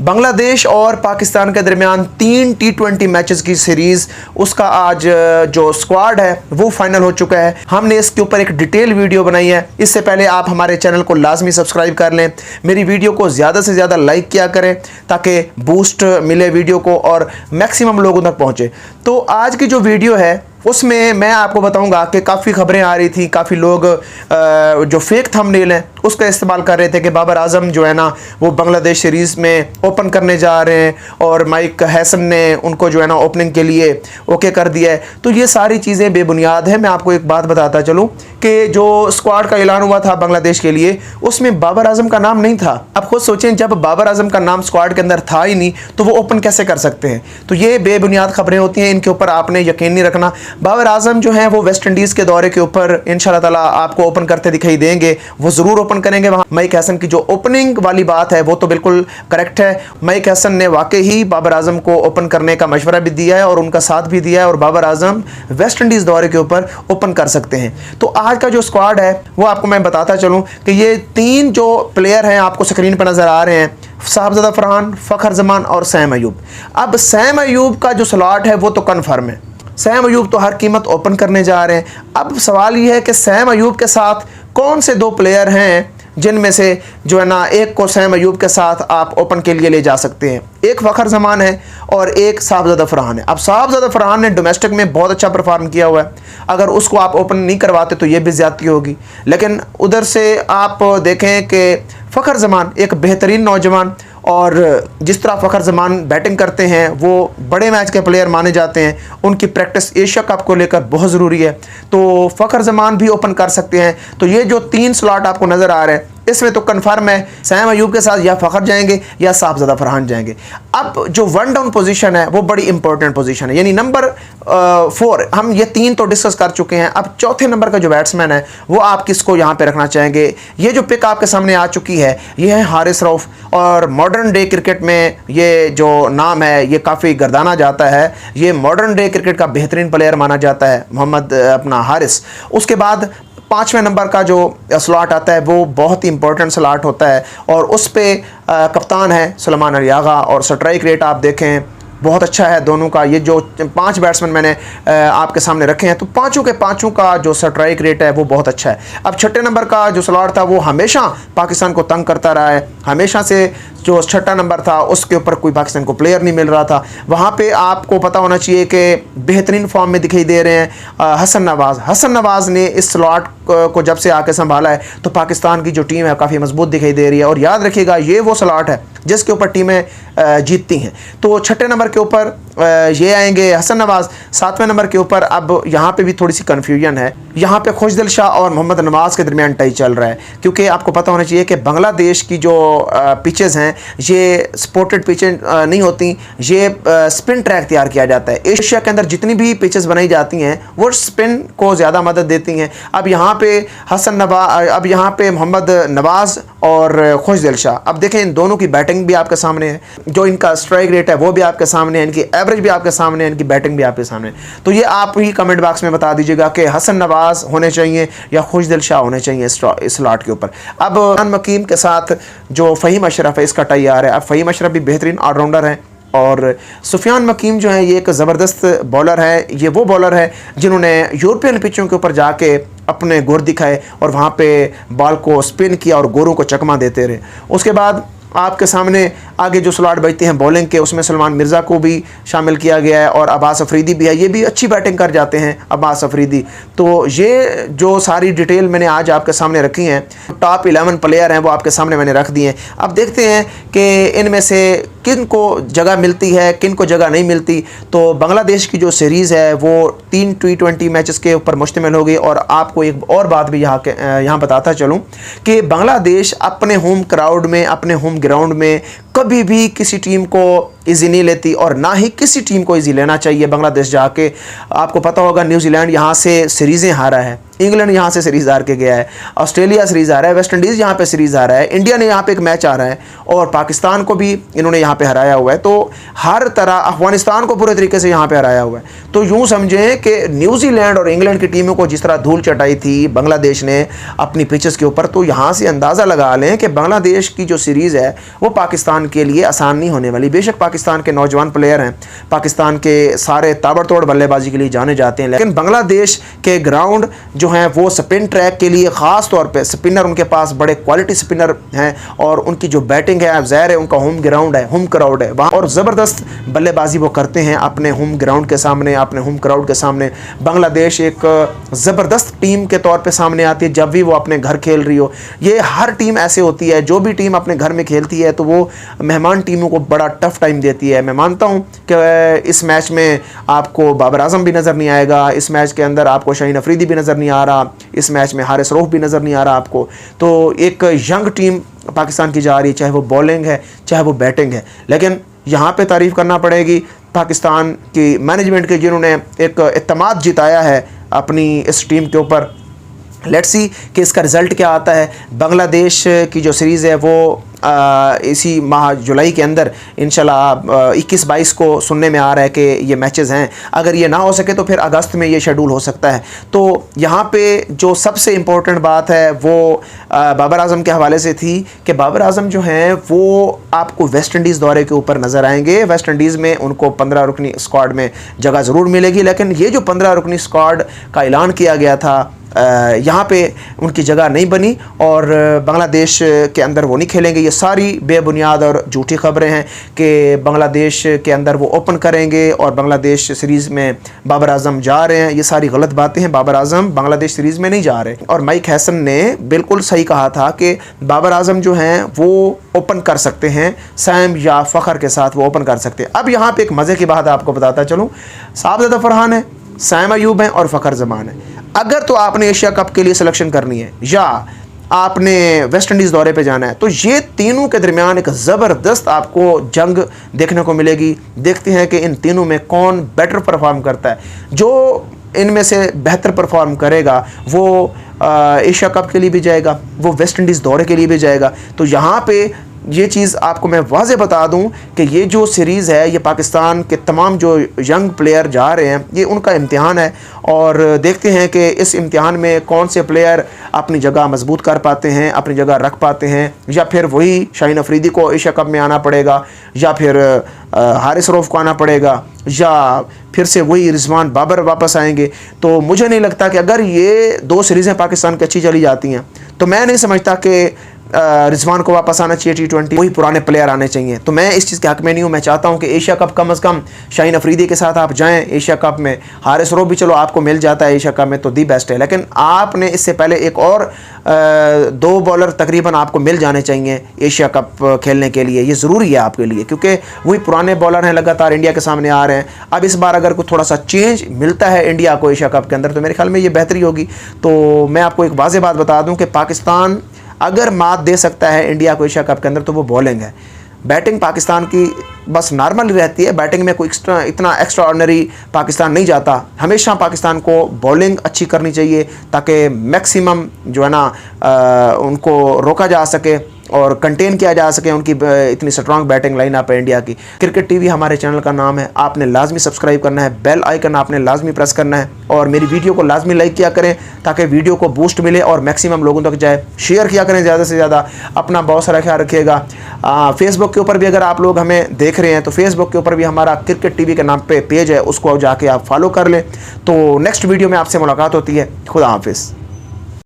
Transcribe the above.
बांग्लादेश और पाकिस्तान के दरमियान 3 T20 मैचेस की सीरीज़, उसका आज जो स्क्वाड है वो फाइनल हो चुका है। हमने इसके ऊपर एक डिटेल वीडियो बनाई है। इससे पहले आप हमारे चैनल को लाजमी सब्सक्राइब कर लें, मेरी वीडियो को ज़्यादा से ज़्यादा लाइक किया करें ताकि बूस्ट मिले वीडियो को और मैक्सिमम लोगों तक पहुँचे। तो आज की जो वीडियो है उसमें मैं आपको बताऊंगा कि काफ़ी खबरें आ रही थी, काफ़ी लोग जो फेक थंबनेल हैं उसका इस्तेमाल कर रहे थे कि बाबर आजम जो है ना वो बांग्लादेश सीरीज़ में ओपन करने जा रहे हैं और माइक हैसन ने उनको जो है ना ओपनिंग के लिए ओके कर दिया है। तो ये सारी चीज़ें बेबुनियाद है। मैं आपको एक बात बताता चलूँ कि जो स्क्वाड का ऐलान हुआ था बांग्लादेश के लिए उसमें बाबर आजम का नाम नहीं था। अब खुद सोचें, जब बाबर आजम का नाम स्क्वाड के अंदर था ही नहीं तो वो ओपन कैसे कर सकते हैं। तो ये बेबुनियाद खबरें होती हैं, इनके ऊपर आपने यकीन नहीं रखना। बाबर आजम जो है वो वेस्ट इंडीज़ के दौरे के ऊपर इंशाल्लाह ताला आपको ओपन करते दिखाई देंगे, वो ज़रूर ओपन करेंगे वहाँ। माइक हैसन की जो ओपनिंग वाली बात है वो तो बिल्कुल करेक्ट है। माइक हैसन ने वाकई ही बाबर आजम को ओपन करने का मशवरा भी दिया है और उनका साथ भी दिया है और बाबर आजम वेस्ट इंडीज़ दौरे के ऊपर ओपन कर सकते हैं। तो आज का जो स्क्वाड है वो आपको मैं बताता चलूँ कि ये 3 जो प्लेयर हैं आपको स्क्रीन पर नज़र आ रहे हैं, साहबजादा फरहान, फ़खर जमान और सैम अयूब। अब सैम अयूब का जो स्लॉट है वो तो कन्फर्म है, सैम अयूब तो हर कीमत ओपन करने जा रहे हैं। अब सवाल ये है कि सैम अयूब के साथ कौन से 2 प्लेयर हैं जिनमें से जो है ना एक को सैम अयूब के साथ आप ओपन के लिए ले जा सकते हैं। एक फ़खर जमान है और एक साहबजादा फरहान है। अब साहबजादा फरहान ने डोमेस्टिक में बहुत अच्छा परफॉर्म किया हुआ है, अगर उसको आप ओपन नहीं करवाते तो ये भी ज़्यादती होगी। लेकिन उधर से आप देखें कि फ़खर जमान एक बेहतरीन नौजवान, और जिस तरह फ़खर जमान बैटिंग करते हैं वो बड़े मैच के प्लेयर माने जाते हैं, उनकी प्रैक्टिस एशिया कप को लेकर बहुत ज़रूरी है। तो फ़खर जमान भी ओपन कर सकते हैं। तो ये जो 3 स्लॉट आपको नज़र आ रहे हैं इसमें तो कन्फर्म है सैम अयूब के साथ या फ़खर जाएंगे या साहबजादा फरहान जाएंगे। अब जो 1 डाउन पोजीशन है वो बड़ी इंपॉर्टेंट पोजीशन है, यानी नंबर 4। हम ये 3 तो डिस्कस कर चुके हैं। अब चौथे नंबर का जो बैट्समैन है वो आप किसको यहाँ पे रखना चाहेंगे। ये जो पिक आपके सामने आ चुकी है ये है हारिस रऊफ, और मॉडर्न डे क्रिकेट में ये जो नाम है ये काफ़ी गर्दाना जाता है। ये मॉडर्न डे क्रिकेट का बेहतरीन प्लेयर माना जाता है मोहम्मद अपना हारिस। उसके बाद 5वें नंबर का जो स्लॉट आता है वो बहुत ही इंपॉर्टेंट स्लॉट होता है और उस पे कप्तान है सुलेमान अली आगा, और स्ट्राइक रेट आप देखें बहुत अच्छा है दोनों का। ये जो 5 बैट्समैन मैंने आपके सामने रखे हैं तो पाँचों के पाँचों का जो स्ट्राइक रेट है वो बहुत अच्छा है। अब 6ठे नंबर का जो स्लॉट था वो हमेशा पाकिस्तान को तंग करता रहा है, हमेशा से जो 6ठा नंबर था उसके ऊपर कोई पाकिस्तान को प्लेयर नहीं मिल रहा था। वहाँ पे आपको पता होना चाहिए कि बेहतरीन फॉर्म में दिखाई दे रहे हैं हसन नवाज़। हसन नवाज़ ने इस स्लॉट को जब से आके संभाला है तो पाकिस्तान की जो टीम है काफ़ी मजबूत दिखाई दे रही है। और याद रखिएगा ये वो स्लॉट है जिसके ऊपर टीमें जीतती हैं। तो 6ठे नंबर के ऊपर ये आएंगे हसन नवाज़। 7वें नंबर के ऊपर अब यहाँ पे भी थोड़ी सी कन्फ्यूजन है, यहाँ पे खुशदिल शाह और मोहम्मद नवाज़ के दरमियान टाई चल रहा है, क्योंकि आपको पता होना चाहिए कि बांग्लादेश की जो पिचेज़ हैं ये स्पोर्टेड पिचें नहीं होती, ये स्पिन ट्रैक तैयार किया जाता है। एशिया के अंदर जितनी भी पिचेज़ बनाई जाती हैं वो स्पिन को ज़्यादा मदद देती हैं। अब यहाँ पे अब यहाँ पे मोहम्मद नवाज़ और खुशदिल शाह, अब देखें इन दोनों की बैटिंग भी आपके सामने है, जो इनका स्ट्राइक रेट है वो भी आपके सामने है, इनकी एवरेज भी आपके सामने है, इनकी बैटिंग भी आपके सामने है। तो ये आप ही कमेंट बॉक्स में बता दीजिएगा कि हसन नवाज़ होने चाहिए या खुशदिल शाह होने चाहिए इस स्लॉट के ऊपर। अब मकीम के साथ जो फ़हीम अशरफ है इसका टाई आ रहा है। अब फ़हीम अशरफ भी बेहतरीन ऑलराउंडर हैं और सुफियान मकीम जो है ये एक ज़बरदस्त बॉलर है। ये वो बॉलर है जिन्होंने यूरोपियन पिचों के ऊपर जाके अपने गुर दिखाए और वहाँ पे बॉल को स्पिन किया और गोरों को चकमा देते रहे। उसके बाद आपके सामने आगे जो स्लॉट बचते हैं बॉलिंग के उसमें सलमान मिर्ज़ा को भी शामिल किया गया है और अब्बास अफरीदी भी है, ये भी अच्छी बैटिंग कर जाते हैं अब्बास अफरीदी। तो ये जो सारी डिटेल मैंने आज आपके सामने रखी हैं, टॉप 11 प्लेयर हैं वो आपके सामने मैंने रख दिए हैं। अब देखते हैं कि इनमें से किन को जगह मिलती है किन को जगह नहीं मिलती। तो बांग्लादेश की जो सीरीज़ है वो 3 T20 मैचेस के ऊपर मुश्तमिल होगी। और आपको एक और बात भी यहाँ बताता चलूँ कि बांग्लादेश अपने होम क्राउड में अपने होम ग्राउंड में कभी भी किसी टीम को ईजी नहीं लेती और ना ही किसी टीम को ईजी लेना चाहिए। बांग्लादेश जाके आपको पता होगा न्यूजीलैंड यहाँ से सीरीज़ें हारा है, इंग्लैंड यहाँ से सीरीज़ हार के गया है, ऑस्ट्रेलिया सीरीज़ हारा है, वेस्ट इंडीज़ यहाँ पे सीरीज़ हारा है, इंडिया ने यहाँ पे एक मैच हारा है और पाकिस्तान को भी इन्होंने यहाँ पे हराया हुआ है। तो हर तरह अफगानिस्तान को पूरे तरीके से यहाँ पे हराया हुआ है। तो यूँ समझें कि न्यूजीलैंड और इंग्लैंड की टीमों को जिस तरह धूल चटाई थी बांग्लादेश ने अपनी पिचेस के ऊपर, तो यहाँ से अंदाज़ा लगा लें कि बांग्लादेश की जो सीरीज़ है वो पाकिस्तान के लिए आसान नहीं होने वाली। बेशक पाकिस्तान के नौजवान प्लेयर हैं, पाकिस्तान के सारे ताबड़तोड़ बल्लेबाजी के लिए जाने जाते हैं, लेकिन बांग्लादेश के ग्राउंड जो हैं वो स्पिन ट्रैक के लिए ख़ास तौर पे स्पिनर उनके पास बड़े क्वालिटी स्पिनर हैं और उनकी जो बैटिंग है ज़ाहिर है उनका होम ग्राउंड है, होम क्राउड है वहाँ, और ज़बरदस्त बल्लेबाजी वो करते हैं अपने होम ग्राउंड के सामने, अपने होम क्राउड के सामने। बांग्लादेश एक ज़बरदस्त टीम के तौर पे सामने आती है जब भी वो अपने घर खेल रही हो। ये हर टीम ऐसे होती है, जो भी टीम अपने घर में खेलती है तो वो मेहमान टीमों को बड़ा टफ टाइम देती है। मैं मानता हूँ कि इस मैच में आपको बाबर आजम भी नज़र नहीं आएगा, इस मैच के अंदर आपको शाहीन अफरीदी भी नज़र नहीं आ रहा, इस मैच में हारिस रऊफ भी नज़र नहीं आ रहा आपको। तो एक यंग टीम पाकिस्तान की जा रही है, चाहे वो बॉलिंग है चाहे वो बैटिंग है। लेकिन यहाँ पे तारीफ़ करना पड़ेगी पाकिस्तान की मैनेजमेंट के, जिन्होंने एक इत्मीनान जिताया है अपनी इस टीम के ऊपर। लेट्स सी कि इसका रिज़ल्ट क्या आता है। बांग्लादेश की जो सीरीज़ है वो इसी माह जुलाई के अंदर इंशाल्लाह 21-22 को सुनने में आ रहा है कि ये मैचेस हैं। अगर ये ना हो सके तो फिर अगस्त में ये शेड्यूल हो सकता है। तो यहाँ पे जो सबसे इम्पोर्टेंट बात है वो बाबर आजम के हवाले से थी कि बाबर आजम जो हैं वो आपको वेस्ट इंडीज़ दौरे के ऊपर नज़र आएंगे। वेस्ट इंडीज़ में उनको 15 रुकनी स्क्वाड में जगह ज़रूर मिलेगी, लेकिन ये जो 15 रुकनी स्क्वाड का ऐलान किया गया था यहाँ पे उनकी जगह नहीं बनी और बांग्लादेश के अंदर वो नहीं खेलेंगे। ये सारी बेबुनियाद और झूठी खबरें हैं कि बांग्लादेश के अंदर वो ओपन करेंगे और बांग्लादेश सीरीज़ में बाबर आजम जा रहे हैं। ये सारी गलत बातें हैं। बाबर आजम बांग्लादेश सीरीज़ में नहीं जा रहे और माइक हैसन ने बिल्कुल सही कहा था कि बाबर आजम जो हैं वो ओपन कर सकते हैं, सैम या फ़खर के साथ वो ओपन कर सकते हैं। अब यहाँ पे एक मज़े की बात आपको बताता चलूँ, साबिक़ फरहान है, सैम अयूब हैं और फ़खर जमान है। अगर तो आपने एशिया कप के लिए सिलेक्शन करनी है या आपने वेस्ट इंडीज़ दौरे पे जाना है तो ये तीनों के दरमियान एक ज़बरदस्त आपको जंग देखने को मिलेगी। देखते हैं कि इन तीनों में कौन बेटर परफॉर्म करता है। जो इनमें से बेहतर परफॉर्म करेगा वो एशिया कप के लिए भी जाएगा, वो वेस्ट इंडीज़ दौरे के लिए भी जाएगा। तो यहाँ पे ये चीज़ आपको मैं वाज़े बता दूं कि ये जो सीरीज़ है ये पाकिस्तान के तमाम जो यंग प्लेयर जा रहे हैं ये उनका इम्तिहान है और देखते हैं कि इस इम्तिहान में कौन से प्लेयर अपनी जगह मजबूत कर पाते हैं, अपनी जगह रख पाते हैं, या फिर वही शाहीन अफरीदी को एशिया कप में आना पड़ेगा, या फिर हारिस रऊफ को आना पड़ेगा, या फिर से वही रिजवान बाबर वापस आएंगे। तो मुझे नहीं लगता कि अगर ये दो सीरीज़ें पाकिस्तान की अच्छी चली जाती हैं तो मैं नहीं समझता कि रिजवान को वापस आना चाहिए T20, वही पुराने प्लेयर आने चाहिए। तो मैं इस चीज़ के हक में नहीं हूँ। मैं चाहता हूँ कि एशिया कप कम अज़ कम शाहीन अफरीदी के साथ आप जाएं एशिया कप में। हारिस रऊफ भी चलो आपको मिल जाता है एशिया कप में तो दी बेस्ट है, लेकिन आपने इससे पहले एक और 2 बॉलर तकरीबन आपको मिल जाने चाहिए एशिया कप खेलने के लिए। ये ज़रूरी है आपके लिए क्योंकि वही पुराने बॉलर हैं, लगातार इंडिया के सामने आ रहे हैं। अब इस बार अगर कोई थोड़ा सा चेंज मिलता है इंडिया को एशिया कप के अंदर तो मेरे ख्याल में ये बेहतरी होगी। तो मैं आपको एक वाज़ेह बात बता दूँ कि पाकिस्तान अगर मात दे सकता है इंडिया को एशिया कप के अंदर तो वो बॉलिंग है। बैटिंग पाकिस्तान की बस नॉर्मल रहती है, बैटिंग में कोई इतना एक्स्ट्रा ऑर्डिनरी पाकिस्तान नहीं जाता। हमेशा पाकिस्तान को बॉलिंग अच्छी करनी चाहिए ताकि मैक्सिमम जो है ना उनको रोका जा सके और कंटेन किया जा सके। उनकी इतनी स्ट्रॉन्ग बैटिंग लाइन अप है इंडिया की। क्रिकेट टीवी हमारे चैनल का नाम है, आपने लाजमी सब्सक्राइब करना है, बेल आइकन आपने लाजमी प्रेस करना है और मेरी वीडियो को लाजमी लाइक किया करें ताकि वीडियो को बूस्ट मिले और मैक्सिमम लोगों तक जाए। शेयर किया करें ज़्यादा से ज़्यादा। अपना बहुत सारा ख्याल रखिएगा। फेसबुक के ऊपर भी अगर आप लोग हमें देख रहे हैं तो फेसबुक के ऊपर भी हमारा क्रिकेट टीवी के नाम पे पेज है, उसको जाके आप फॉलो कर लें। तो नेक्स्ट वीडियो में आपसे मुलाकात होती है। खुदा हाफिज़।